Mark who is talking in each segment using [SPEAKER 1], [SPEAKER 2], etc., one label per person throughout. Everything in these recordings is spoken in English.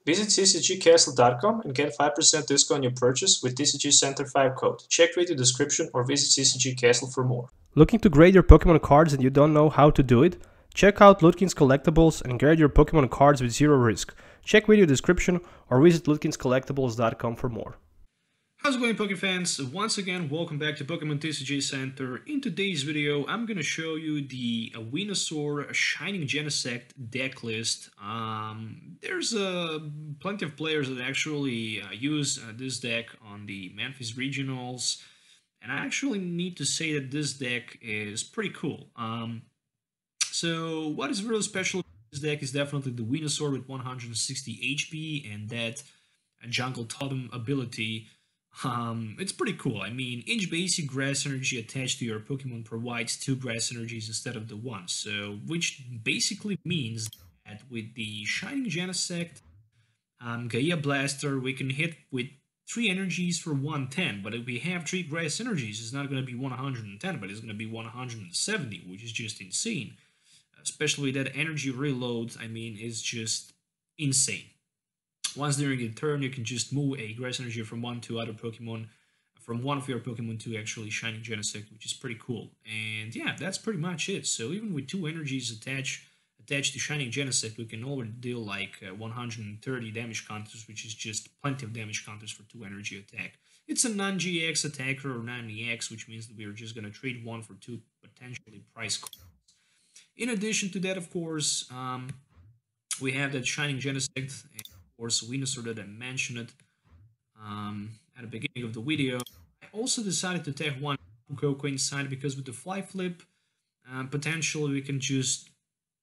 [SPEAKER 1] Visit TCGCastle.com and get 5% discount on your purchase with TCG Center 5 code. Check video description or visit TCG Castle for more.
[SPEAKER 2] Looking to grade your Pokemon cards and you don't know how to do it? Check out Ludkins Collectables and grade your Pokemon cards with zero risk. Check video description or visit LudkinsCollectables.com for more.
[SPEAKER 3] How's it going, Pokemon fans? Once again, welcome back to Pokemon TCG Center. In today's video, I'm gonna show you the Venusaur Shining Genesect deck list. There's plenty of players that actually use this deck on the Memphis Regionals, and I actually need to say that this deck is pretty cool. So what is really special about this deck is definitely the Venusaur with 160 HP and that Jungle Totem ability. It's pretty cool. I mean, each basic grass energy attached to your Pokemon provides 2 grass energies instead of the 1, so which basically means that with the Shining Genesect, Gaia Blaster, we can hit with 3 energies for 110, but if we have 3 grass energies, it's not going to be 110, but it's going to be 170, which is just insane. Especially that energy reload, I mean, is just insane. Once during a turn, you can just move a grass energy from one to other Pokemon, from one of your Pokemon to actually Shining Genesect, which is pretty cool. And yeah, that's pretty much it. So even with 2 energies attached to Shining Genesect, we can already deal like 130 damage counters, which is just plenty of damage counters for 2 energy attack. It's a non-GX attacker or non-EX, which means that we are just going to trade 1 for 2 potentially price cards. In addition to that, of course, we have that Shining Genesect, and of course Venusaur that I mentioned it at the beginning of the video. I also decided to take 1 Coco inside because with the Fly Flip, potentially we can just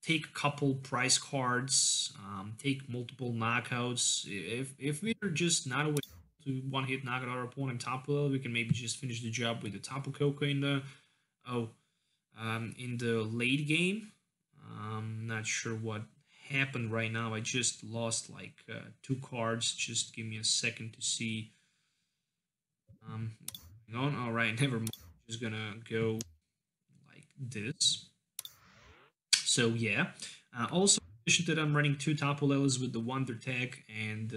[SPEAKER 3] take a couple price cards, take multiple knockouts. If we are just not able to one-hit knock out our opponent Tapu Lele, we can maybe just finish the job with the Tapu Koko in the late game. I'm not sure what happened right now. I just lost like 2 cards. Just give me a second to see. All right, never mind. I'm just gonna go like this. So yeah. Also, in addition to that, I'm running 2 Tapu Leles with the Wonder Tag and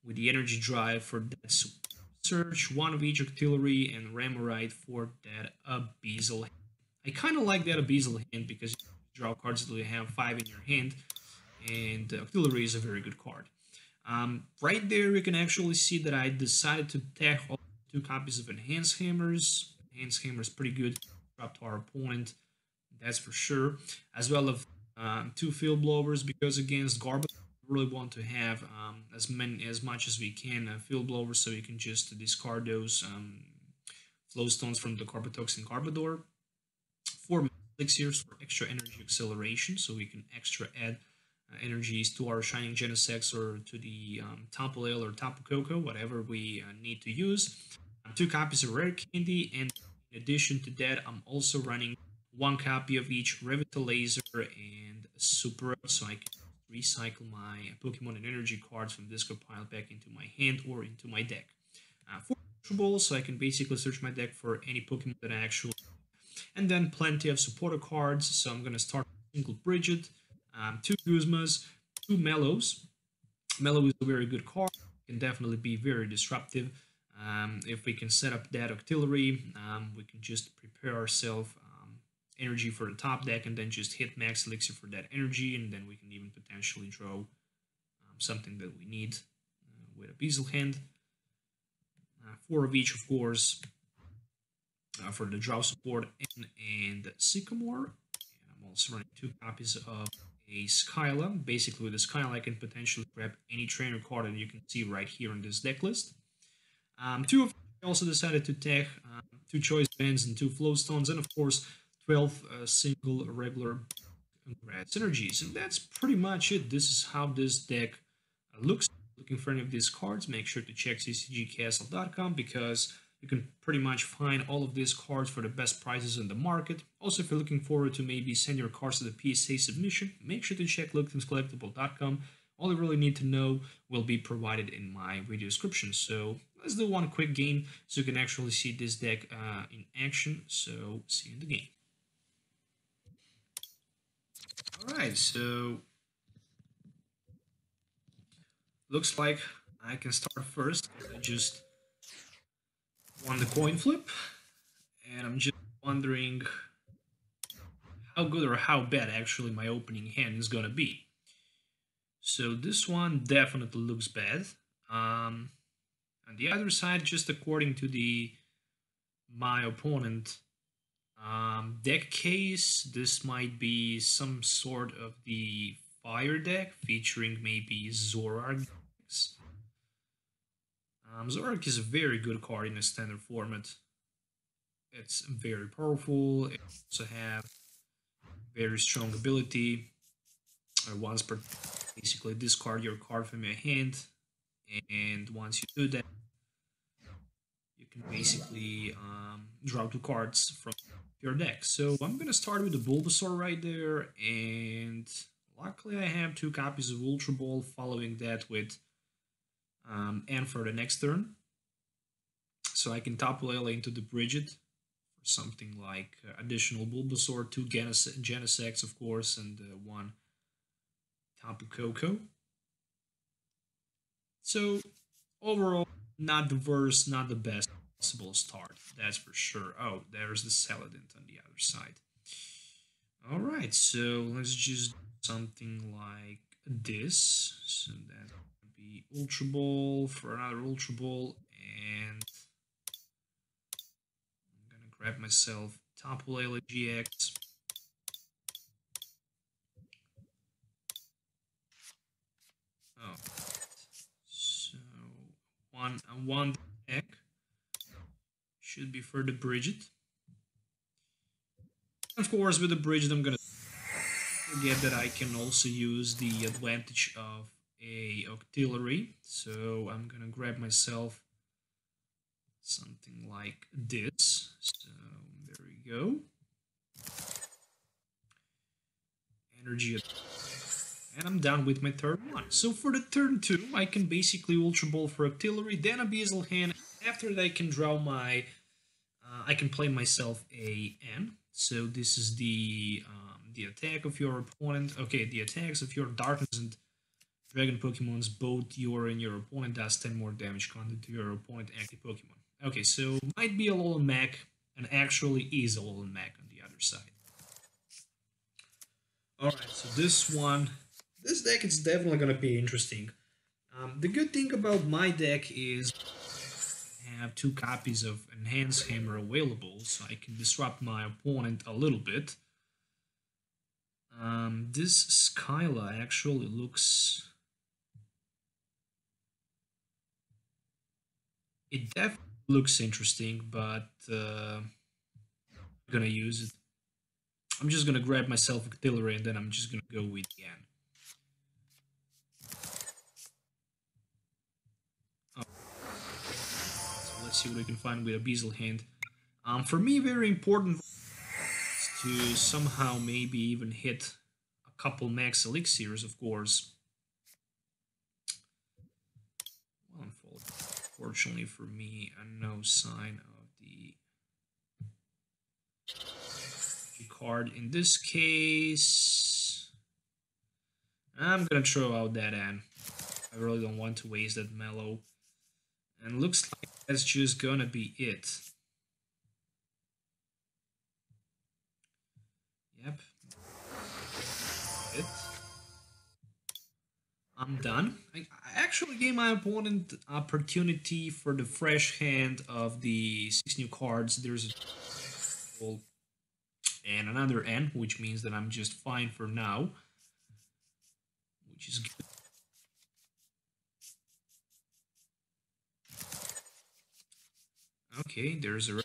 [SPEAKER 3] with the Energy Drive for that Search, 1 of each Artillery, and Ramorite for that Abyssal Hand. I kind of like that Abyssal Hand because you draw cards that you have 5 in your hand, and Artillery is a very good card. Right there, you can actually see that I decided to tag all 2 copies of Enhanced Hammers. Enhanced Hammer is pretty good, drop to our opponent, that's for sure. As well as 2 Field Blowers, because against Garbage, we really want to have as much as we can Field Blowers, so you can just discard those Flowstones from the Carbotox and Garbodor. 4 elixirs for extra energy acceleration, so we can extra add energies to our Shining Genesect or to the Tapu Lele or Tapu Koko, whatever we need to use. 2 copies of Rare Candy, and in addition to that, I'm also running 1 copy of each Revitalizer and Super, so I can recycle my Pokemon and energy cards from discard pile back into my hand or into my deck. 4 balls, so I can basically search my deck for any Pokemon that I actually. And then plenty of supporter cards, so I'm going to start with single Bridget, 2 Guzmas, 2 Mellows. Mellow is a very good card, can definitely be very disruptive. If we can set up that Artillery, we can just prepare ourselves energy for the top deck and then just hit max elixir for that energy, and then we can even potentially draw something that we need with a Abyssal Hand. 4 of each, of course, for the draw support and Sycamore. And I'm also running 2 copies of a Skyla. Basically, with the Skyla, I can potentially grab any trainer card that you can see right here in this deck list. 2 of I also decided to tag 2 Choice Bands and 2 Flowstones, and of course 12 single regular grass energies. And that's pretty much it. This is how this deck looks. Looking for any of these cards, make sure to check TCGCastle.com because you can pretty much find all of these cards for the best prices in the market. Also, if you're looking forward to maybe send your cards to the PSA submission, make sure to check LudkinsCollectables.com. All you really need to know will be provided in my video description. So let's do 1 quick game so you can actually see this deck in action. So see you in the game. Alright, so looks like I can start first. I just won the coin flip, and I'm just wondering how good or how bad actually my opening hand is gonna be. So this one definitely looks bad. On the other side, just according to my opponent deck case, this might be some sort of the fire deck featuring maybe Zorark decks. Zorark is a very good card in a standard format. It's very powerful. It also have very strong ability. Once per basically discard your card from your hand, and once you do that, you can basically draw 2 cards from your deck. So I'm gonna start with the Bulbasaur right there, and luckily I have 2 copies of Ultra Ball, following that with N for the next turn. So I can top Lele into the Bridget for something like additional Bulbasaur, 2 Genesects of course, and 1 Tapu Koko. So overall, not the worst, not the best possible start, that's for sure. Oh, there's the Saladin on the other side. Alright, so let's just do something like this. So that's going to be Ultra Ball for another Ultra Ball, and I'm going to grab myself Tapu Lele GX. Oh, so one deck should be for the Bridget. Of course, with the Bridget, I'm gonna forget that I can also use the advantage of a Octillery. So I'm gonna grab myself something like this. So there we go. Energy, and I'm done with my turn 1. So for the turn 2, I can basically Ultra Ball for Octillery, then Abyssal Hand. After that, I can draw my. I can play myself a N. So this is the attack of your opponent. Okay, the attacks of your Darkness and Dragon Pokemons, both your and your opponent, does 10 more damage content to your opponent active Pokemon. Okay, so might be a little mech, and actually is a little mech on the other side. Alright, so this deck is definitely going to be interesting. The good thing about my deck is I have 2 copies of Enhanced Hammer available, so I can disrupt my opponent a little bit. This Skyla actually looks... It definitely looks interesting, but I'm gonna use it. I'm just gonna grab myself Octillery, and then I'm just gonna go with the N. Oh. So let's see what we can find with Abyssal Hand. For me, very important to somehow maybe even hit a couple max elixirs, of course. Well, unfortunately for me, no sign of the card. In this case, I'm gonna throw out that N. I really don't want to waste that Mellow. And looks like that's just gonna be it. Yep. It. I'm done. I actually gave my opponent opportunity for the fresh hand of the 6 new cards. There's a and another N, which means that I'm just fine for now, which is good. Okay, there's a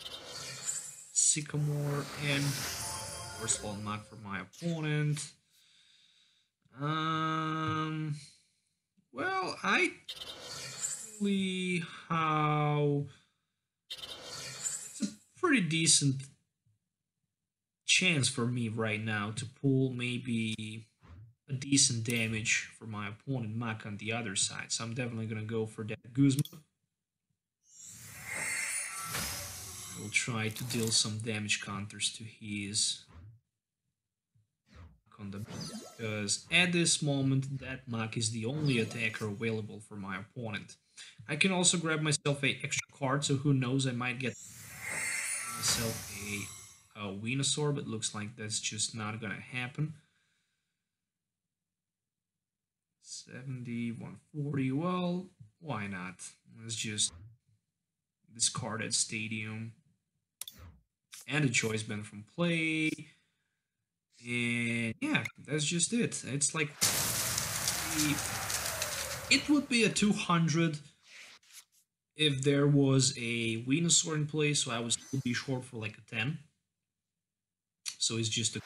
[SPEAKER 3] Sycamore and Forceful Knock for my opponent. Well, I really how it's a pretty decent chance for me right now to pull maybe a decent damage for my opponent Mac on the other side. So I'm definitely gonna go for that Guzma. We'll try to deal some damage counters to his on the because at this moment that mech is the only attacker available for my opponent. I can also grab myself a extra card, so who knows, I might get myself a Venusaur, but looks like that's just not gonna happen. 70, 140, well, why not? Let's just discard that Stadium. And a Choice Band from play. And yeah, that's just it. It's like... It would be a 200 if there was a Venusaur in play, so I would still be short for like a 10. So it's just a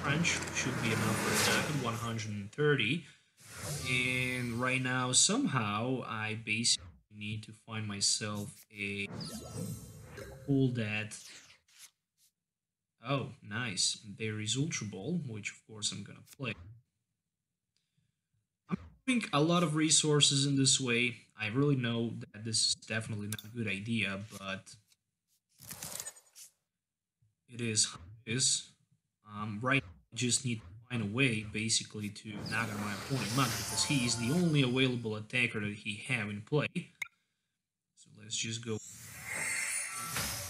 [SPEAKER 3] crunch, should be enough for that, 130. And right now, somehow, I basically need to find myself a pull that... Oh, nice. There is Ultra Ball, which of course I'm gonna play. I'm doing a lot of resources in this way. I really know that this is definitely not a good idea, but it is how it is. Right now, I just need to find a way, basically, to knock out my opponent Mug, because he is the only available attacker that he have in play. So let's just go.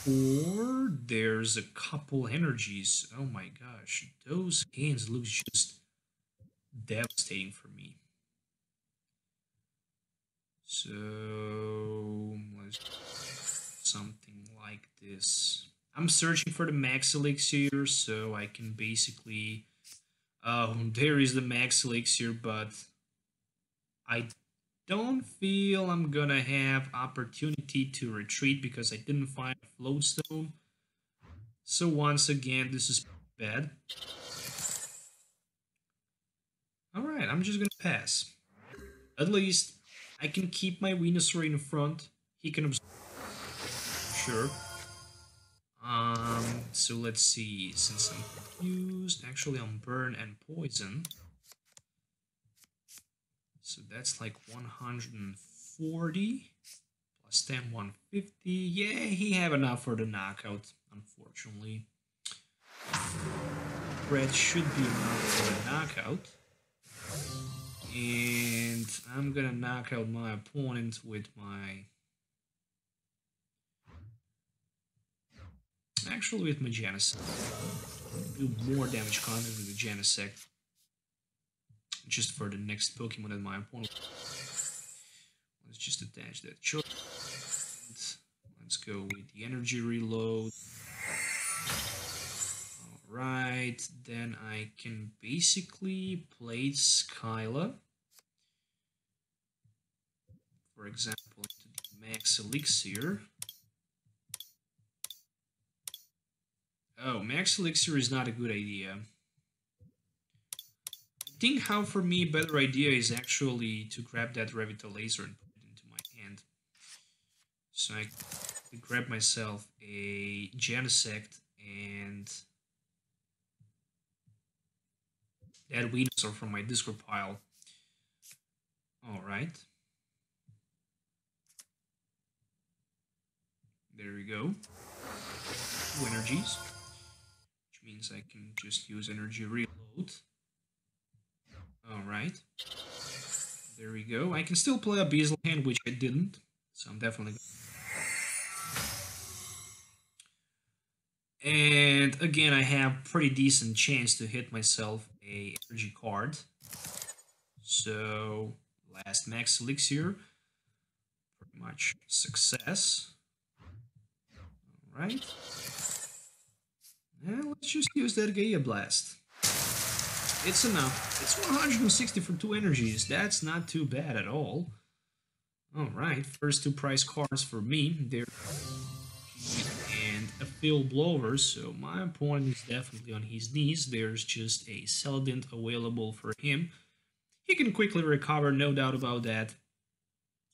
[SPEAKER 3] Or there's a couple energies. Oh my gosh, those hands look just devastating for me. So let's do something like this. I'm searching for the max elixir, so I can basically... Oh, there is the max elixir, but I don't feel I'm gonna have opportunity to retreat because I didn't find a floatstone. So once again, this is bad. Alright, I'm just gonna pass. At least I can keep my Venusaur in front. He can absorb. Sure. So let's see. Since I'm confused, actually on burn and poison. So that's like 140 plus 10, 150. Yeah, he have enough for the knockout, unfortunately. Red should be enough for the knockout. And I'm gonna knock out my opponent with my... Actually, with my Genesect. Do more damage content with the Genesect. Just for the next Pokemon that my opponent... Let's just attach that choice. Let's go with the energy reload. Alright, then I can basically play Skyla. For example, into the max elixir. Oh, max elixir is not a good idea. I think how for me a better idea is actually to grab that Revitalizer and put it into my hand. So I can grab myself a Genesect and that Venusaur from my discard pile. Alright. There we go. 2 energies. Which means I can just use energy reload. Alright. There we go. I can still play a Beazle hand, which I didn't. So I'm definitely... And again, I have pretty decent chance to hit myself a energy card. So, last max elixir. Pretty much success. Alright. Now let's just use that Gaia Blast. It's enough. It's 160 for 2 energies. That's not too bad at all. Alright, first 2 prize cards for me. They're and a Phil Blower, so my opponent is definitely on his knees. There's just a Celadent available for him. He can quickly recover, no doubt about that.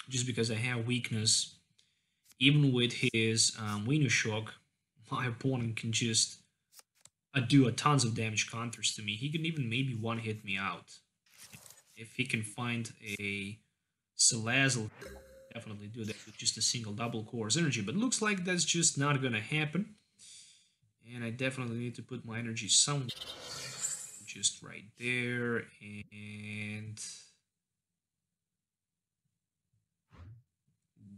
[SPEAKER 3] Just because I have weakness. Even with his Venusaur, my opponent can just do a tons of damage counters to me. He can even maybe one-hit me out. If he can find a Salazzle, definitely do that with just a single double course energy, but looks like that's just not gonna happen. And I definitely need to put my energy somewhere. just right there, and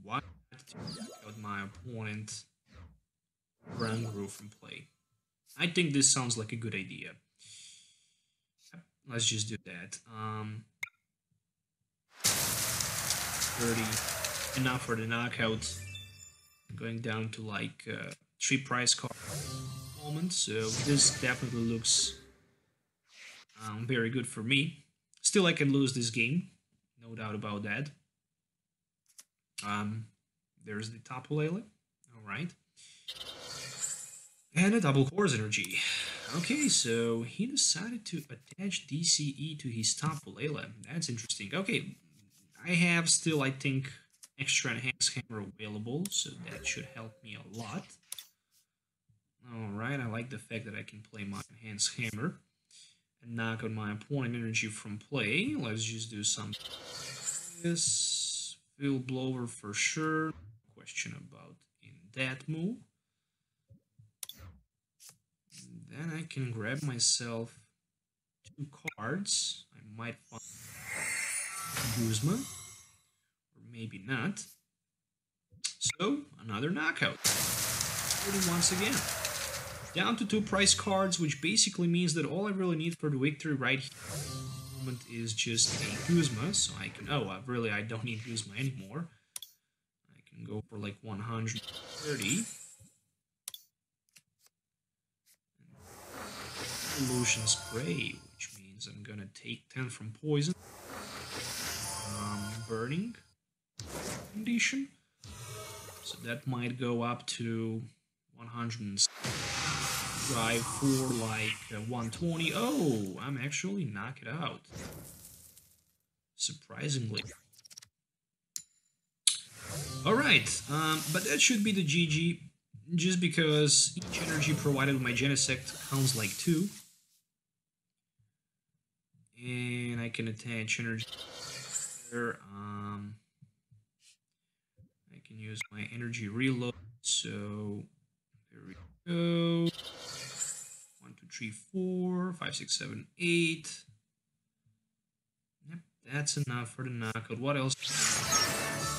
[SPEAKER 3] why not to knock out my opponent ground groove from play? I think this sounds like a good idea. Let's just do that. 30, enough for the knockout. Going down to like 3 price cards at the moment, so this definitely looks very good for me. Still, I can lose this game, no doubt about that. There's the Tapu Lele. Alright. And a double cores energy. Okay, so he decided to attach DCE to his Tapu Lele. That's interesting. Okay, I have still, I think, extra enhanced hammer available, so that should help me a lot. Alright, I like the fact that I can play my enhanced hammer and knock out my opponent energy from play. Let's just do something. This field blower for sure. No question about in that move. And then I can grab myself 2 cards. I might find Guzma, or maybe not. So, another knockout. 30 once again. Down to 2 price cards, which basically means that all I really need for the victory right here at the moment is just a Guzma, so I can, I don't need Guzma anymore. I can go for like 130. Illusion Spray, which means I'm gonna take 10 from poison. Burning condition. So that might go up to 100. Drive for like 120. Oh, I'm actually knock it out. Surprisingly. Alright, but that should be the GG, just because each energy provided with my Genesect counts like 2. And I can attach energy there. I can use my energy reload, so there we go. 1, 2, 3, 4, 5, 6, 7, 8. Yep, that's enough for the knockout. What else?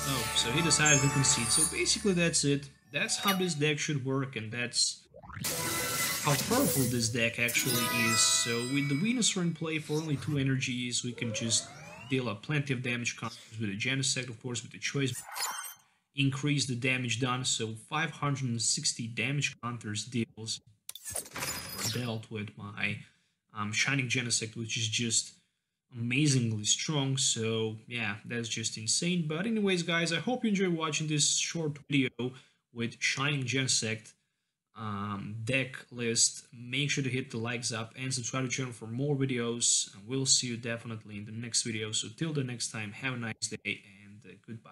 [SPEAKER 3] Oh, so he decided to concede. So basically that's it. That's how this deck should work, and that's how powerful this deck actually is. So with the Venusaur in play for only 2 energies, we can just deal up plenty of damage counters with the Genesect, of course, with the choice. Increase the damage done, so 560 damage counters deals dealt with my Shining Genesect, which is just amazingly strong. So yeah, that's just insane. But anyways, guys, I hope you enjoy watching this short video with Shining Genesect deck list. Make sure to hit the likes up and subscribe to the channel for more videos, and we'll see you definitely in the next video. So till the next time, have a nice day and goodbye.